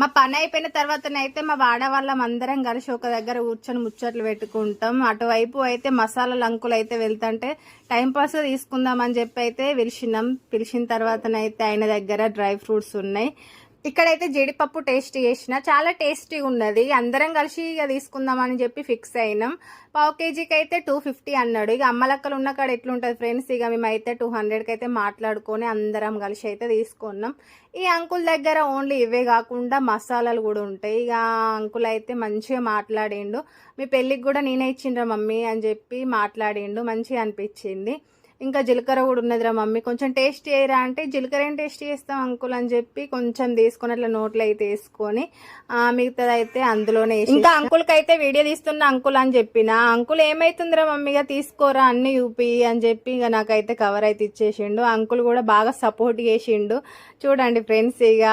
మా పని అయిపోయిన తర్వాతనైతే మా వాడ వాళ్ళం అందరం కలిసి ఒక దగ్గర కూర్చొని ముచ్చట్లు పెట్టుకుంటాం. అటువైపు అయితే మసాలాలు అంకులు అయితే వెళ్తుంటే టైంపాస్ తీసుకుందాం అని చెప్పి అయితే పిలిచిన తర్వాతనైతే ఆయన దగ్గర డ్రై ఫ్రూట్స్ ఉన్నాయి. ఇక్కడైతే జీడిపప్పు టేస్ట్ చేసిన చాలా టేస్టీగా ఉన్నది. అందరం కలిసి ఇక తీసుకుందామని చెప్పి ఫిక్స్ అయినాం. పావు కేజీకి అయితే 250 అన్నాడు. ఇక అమ్మలక్కలు ఉన్న కాడ ఎట్లుంటుంది ఫ్రెండ్స్, ఇక మేమైతే 200కి అయితే మాట్లాడుకొని అందరం కలిసి అయితే తీసుకున్నాం. ఈ అంకుల్ దగ్గర ఓన్లీ ఇవే కాకుండా మసాలాలు కూడా ఉంటాయి. ఇక అంకుల్ అయితే మంచిగా మాట్లాడిండు. మీ పెళ్ళికి కూడా నేనే ఇచ్చిండ్రా మమ్మీ అని చెప్పి మాట్లాడిండు. మంచిగా అనిపించింది. ఇంకా జీలకర్ర కూడా ఉన్నదిరా మమ్మీ కొంచెం టేస్ట్ చేయరా అంటే, జీలకర్ర ఏం టేస్ట్ చేస్తాం అంకుల్ అని చెప్పి కొంచెం తీసుకొని అట్లా నోట్లో అయితే వేసుకొని మిగతాది అయితే అందులోనే ఇంకా అంకుల్కి అయితే వీడియో తీస్తున్న అంకుల్ అని చెప్పిన. అంకుల్ ఏమైతుందిరా మమ్మీగా తీసుకోరా అన్ని చూపి అని చెప్పి ఇక నాకైతే కవర్ అయితే ఇచ్చేసిండు. అంకుల్ కూడా బాగా సపోర్ట్ చేసిండు. చూడండి ఫ్రెండ్స్, ఇక